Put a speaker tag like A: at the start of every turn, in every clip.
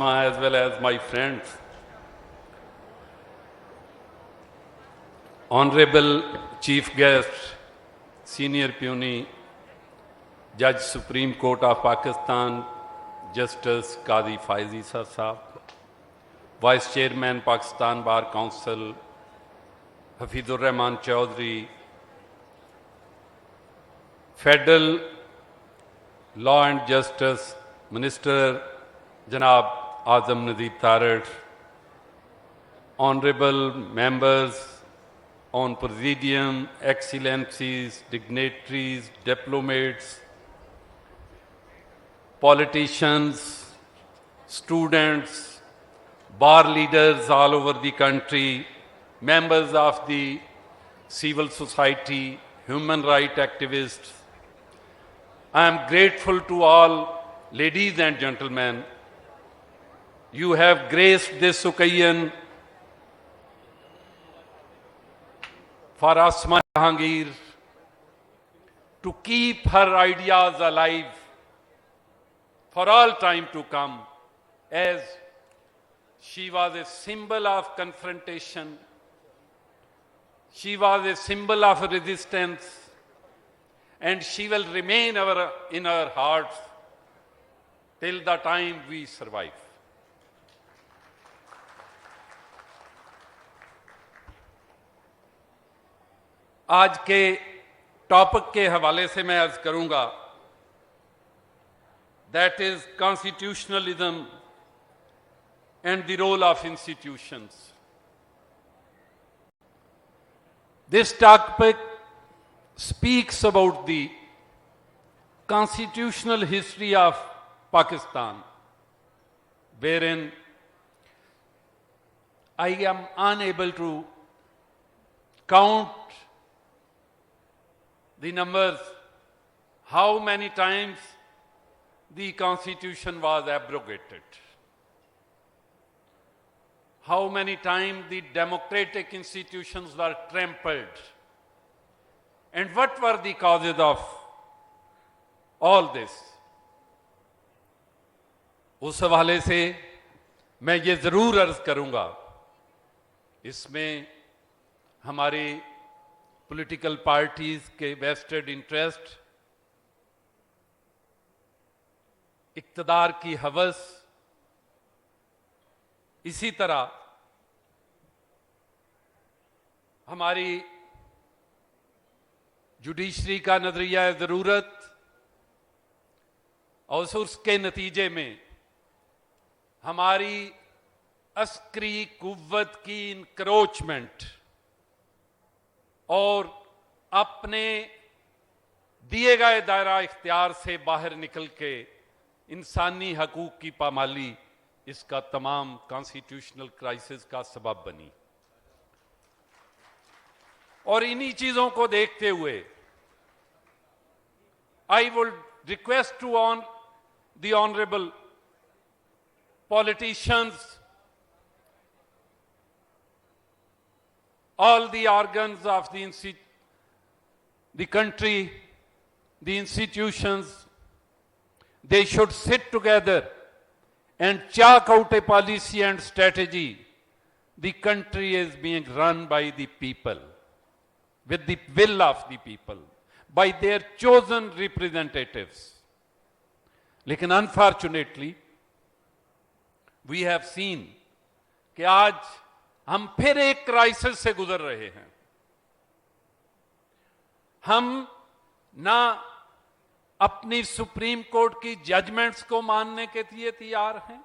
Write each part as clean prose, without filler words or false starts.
A: as well as my friends. Honorable Chief Guest, Senior Puny, Judge Supreme Court of Pakistan, Justice Qadi Faizi Sahab, Vice Chairman Pakistan Bar Council, Hafizur Rahman Chaudhry, Federal Law and Justice Minister Janab Azam Nadeeb Tarid, Honorable Members on Presidium, Excellencies, Dignitaries, Diplomats, Politicians, students, bar leaders all over the country, members of the civil society, human rights activists. I am grateful to all ladies and gentlemen. You have graced this occasion for Asma Jahangir to keep her ideas alive for all time to come, as she was a symbol of confrontation, she was a symbol of resistance, and she will remain in our hearts till the time we survive. आज के topic के हवाले से मैं अर्ज करूंगा, that is constitutionalism and the role of institutions. This topic speaks about the constitutional history of Pakistan, wherein I am unable to count the numbers, how many times the Constitution was abrogated, how many times the democratic institutions were trampled, and what were the causes of all this. उस हवाले से मैं ये जरूर अर्ज करूंगा, इसमें हमारी पॉलिटिकल पार्टीज के वेस्टेड इंटरेस्ट, इक्तदार की हवस, इसी तरह हमारी जुडिशरी का नजरिया जरूरत, और उसके नतीजे में हमारी अस्करी कुव्वत की इनक्रोचमेंट और अपने दिए गए दायरा इख्तियार से बाहर निकल के इंसानी हकूक की पामाली, इसका तमाम कॉन्स्टिट्यूशनल क्राइसिस का सबब बनी. और इन्हीं चीजों को देखते हुए I would request to on the honourable politicians, all the organs of the country, the institutions, they should sit together and chalk out a policy and strategy. The country is being run by the people, with the will of the people, by their chosen representatives. लेकिन unfortunately, we have seen कि आज हम फिर एक crisis से गुजर रहे हैं. हम ना अपनी सुप्रीम कोर्ट की जजमेंट्स को मानने के लिए तैयार हैं.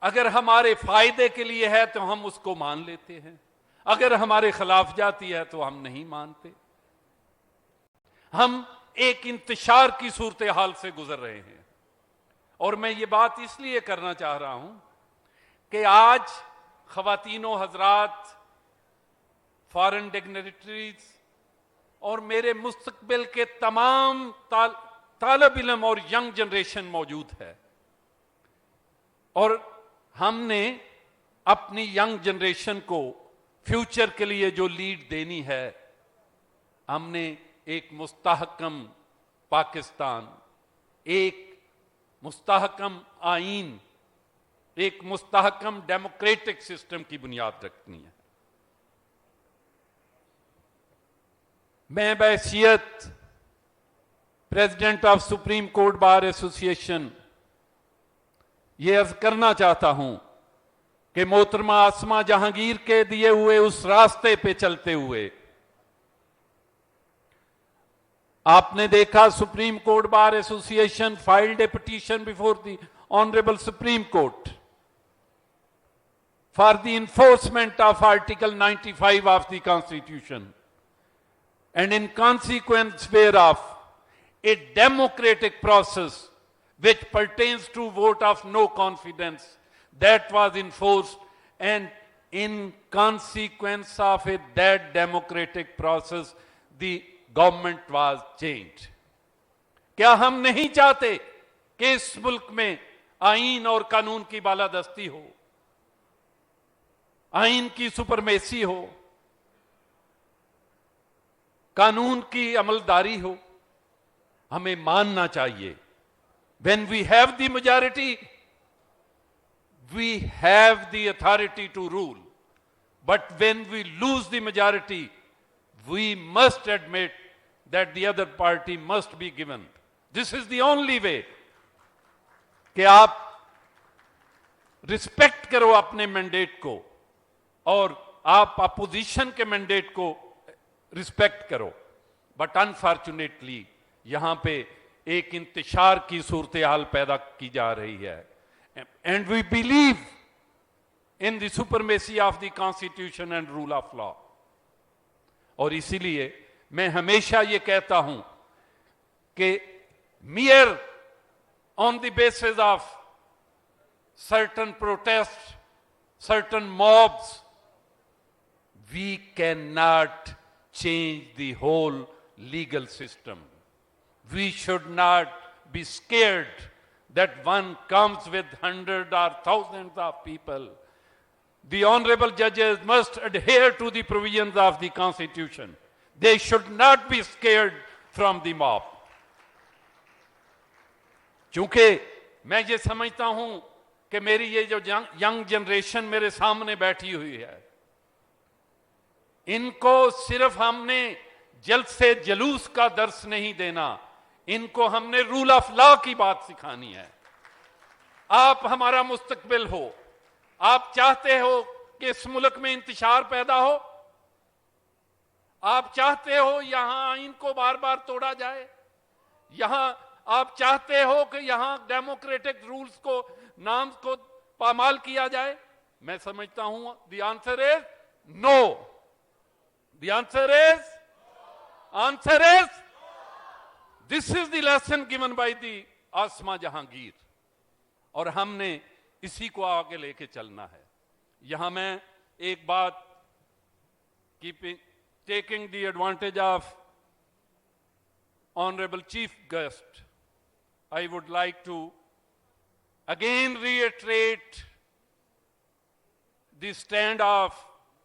A: अगर हमारे फायदे के लिए है तो हम उसको मान लेते हैं, अगर हमारे खिलाफ जाती है तो हम नहीं मानते. हम एक इंतशार की सूरत हाल से गुजर रहे हैं. और मैं ये बात इसलिए करना चाह रहा हूं कि आज ख़वातीनो हजरात, फॉरेन डिग्निटरीज और मेरे मुस्तकबिल के तमाम तालब इल्म और यंग जनरेशन मौजूद है. और हमने अपनी यंग जनरेशन को फ्यूचर के लिए जो लीड देनी है, हमने एक मुस्तहकम पाकिस्तान, एक मुस्तहकम आईन एक मुस्तहकम डेमोक्रेटिक सिस्टम की बुनियाद रखनी है। मैं बहैसियत president of Supreme Court Bar Association ये अर्ज करना चाहता हूं कि मोहतरमा आसमा जहांगीर के दिए हुए उस रास्ते पे चलते हुए आपने देखा supreme Court Bar association filed A petition before the honourable supreme court for the enforcement of Article 95 of the Constitution, and in consequence whereof, a democratic process which pertains to vote of no confidence that was enforced, and in consequence of that democratic process, the government was changed. क्या हम नहीं चाहते कि इस मुल्क में आईन और कानून की बालादस्ती हो, आईन की सुपरमेसी हो, कानून की अमलदारी हो? हमें मानना चाहिए when we have the majority, we have the authority to rule, but when we lose the majority, we must admit that the other party must be given. This is the only way कि आप respect करो अपने mandate को और आप opposition के mandate को respect करो। बट अनफॉर्चुनेटली यहां पे एक इंतशार की सूरत हाल पैदा की जा रही है। And we believe in the supremacy of the constitution and rule of law. और इसीलिए मैं हमेशा ये कहता हूं कि mere on the basis of certain protests, certain mobs, we cannot change the whole legal system. We should not be scared that one comes with hundreds or thousands of people. The honorable judges must adhere to the provisions of the Constitution. They should not be scared from the mob. क्योंकि मैं ये समझता हूं कि मेरी ये जो young generation मेरे सामने बैठी हुई है, इनको सिर्फ हमने जल्द से जलूस का दर्स नहीं देना, इनको हमने रूल ऑफ लॉ की बात सिखानी है। आप हमारा मुस्तकबिल हो, आप चाहते हो कि इस मुल्क में इंतशार पैदा हो, आप चाहते हो यहां आईन को बार बार तोड़ा जाए, यहां आप चाहते हो कि यहां डेमोक्रेटिक रूल्स को नाम को पामाल किया जाए? मैं समझता हूं the answer is no. The answer is this is the lesson given by the Asma Jahangir, और हमने इसी को आगे लेके चलना है। यहां मैं एक बात taking the advantage of Honorable Chief Guest, I would like to again reiterate the stand of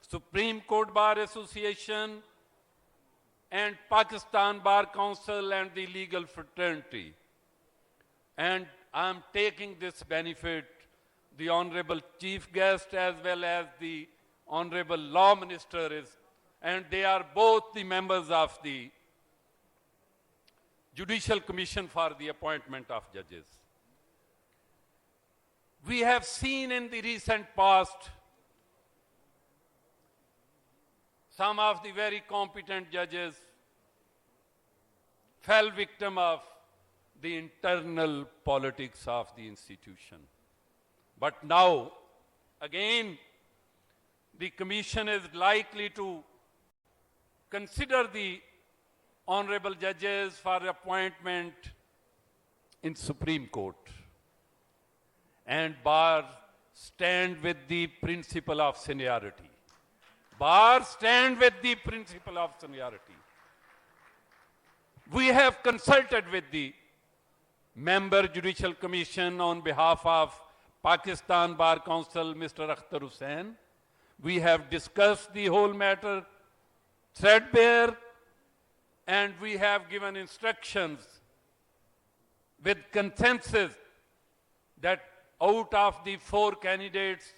A: Supreme Court Bar Association and Pakistan Bar Council and the legal fraternity. And I'm taking this benefit, the Honorable Chief Guest as well as the Honorable Law Minister is, and they are both the members of the Judicial Commission for the appointment of judges. We have seen in the recent past some of the very competent judges fell victim of the internal politics of the institution. But now, again, the Commission is likely to consider the honorable judges for appointment in Supreme Court, and Bar stand with the principle of seniority. Bar stand with the principle of seniority. We have consulted with the member Judicial Commission on behalf of Pakistan Bar Council, Mr. Akhtar Hussain. We have discussed the whole matter threadbare, and we have given instructions with consensus that out of the 4 candidates,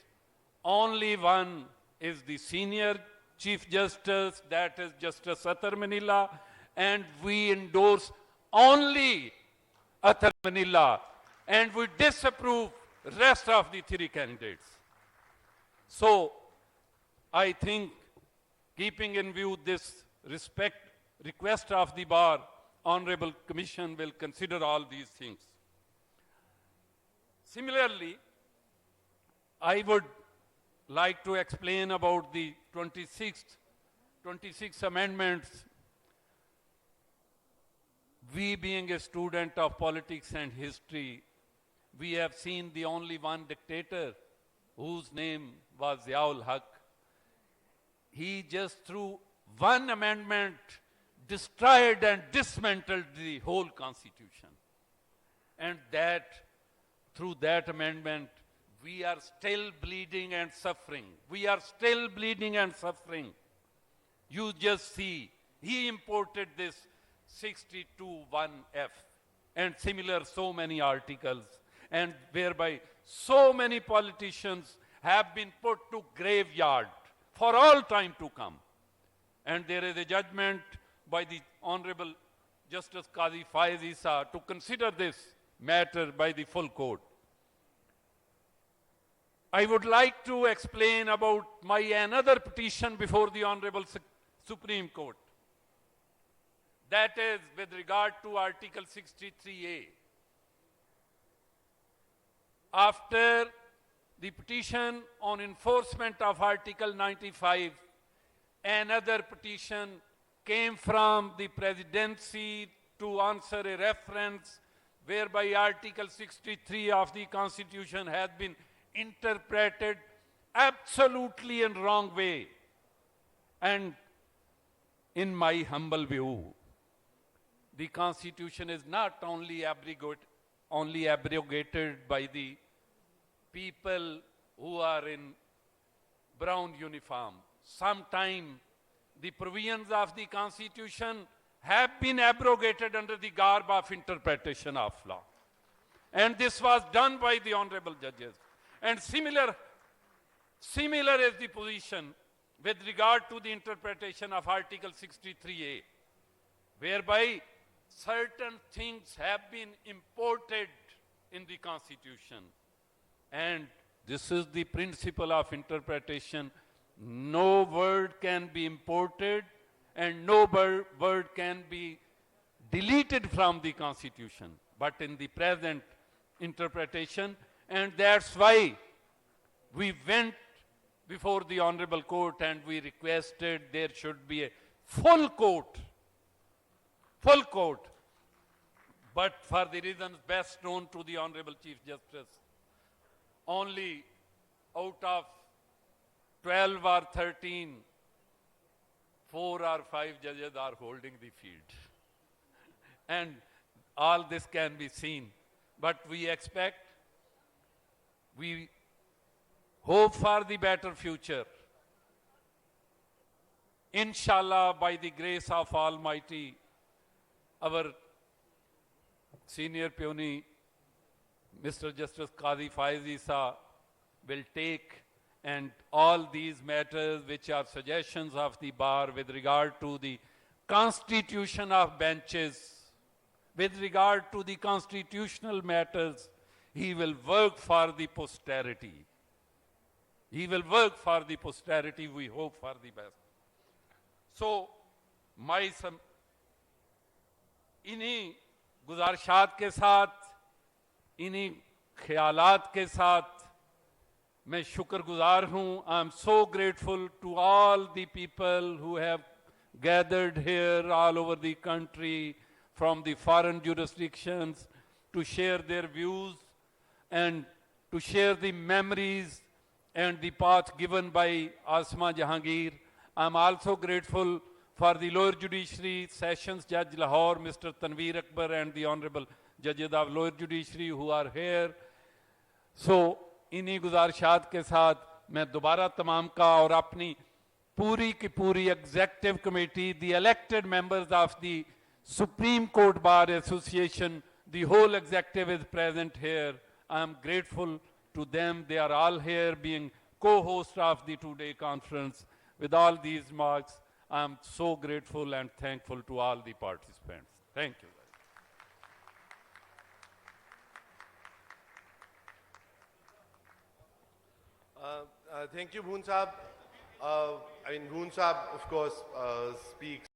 A: only one is the senior Chief Justice, that is Justice Athar Manila, and we endorse only Athar Manila, and we disapprove rest of the 3 candidates. So, I think, keeping in view this request of the bar, Honorable Commission will consider all these things. Similarly, I would like to explain about the 26 amendments. We, being a student of politics and history, we have seen the only one dictator whose name was Ziaul Haq. He just through one amendment destroyed and dismantled the whole constitution. And that, through that amendment, we are still bleeding and suffering. We are still bleeding and suffering. You just see, he imported this 62(1)(f) and similar so many articles, and whereby so many politicians have been put to graveyard for all time to come. And there is a judgment by the Honorable Justice Qadi Faiz Isa to consider this matter by the full court. I would like to explain about my another petition before the Honorable Supreme Court. That is with regard to Article 63A. After the petition on enforcement of Article 95, another petition came from the presidency to answer a reference whereby Article 63 of the Constitution has been interpreted absolutely in wrong way. And in my humble view, the Constitution is not only abrogated by the people who are in brown uniform. Sometime the provisions of the Constitution have been abrogated under the garb of interpretation of law. And this was done by the honorable judges. And similar is the position with regard to the interpretation of Article 63A, whereby certain things have been imported in the Constitution. And this is the principle of interpretation. No word can be imported and no word can be deleted from the Constitution, but in the present interpretation. And that's why we went before the Honorable Court and we requested there should be a full court. But for the reasons best known to the Honorable Chief Justice, only out of 12 or 13, 4 or 5 judges are holding the field. And all this can be seen. But we hope for the better future. Inshallah, by the grace of Almighty, our senior peony, Mr. Justice Qadi Faiz Isa, will take and all these matters which are suggestions of the bar with regard to the constitution of benches, with regard to the constitutional matters, he will work for the posterity. He will work for the posterity, we hope for the best. So, इन्हीं गुजारिशात के साथ, इन्हीं ख्यालात के साथ मैं शुक्रगुजार हूँ. I am so grateful to all the people who have gathered here all over the country from the foreign jurisdictions to share their views and to share the memories and the path given by Asma Jahangir. I am also grateful for the lower judiciary, Sessions Judge Lahore, Mr. Tanveer Akbar, and the Honorable Judges of lower judiciary who are here. So, इन्हीं गुजारिशात के साथ मैं दोबारा तमाम का और अपनी पूरी की पूरी executive committee, the elected members of the Supreme Court Bar Association, the whole executive is present here. I am grateful to them. They are all here being co-host of the two-day conference with all these marks. I am so grateful and thankful to all the participants. Thank you.
B: Thank you, Bhoon Saab. Bhoon Saab, of course, speaks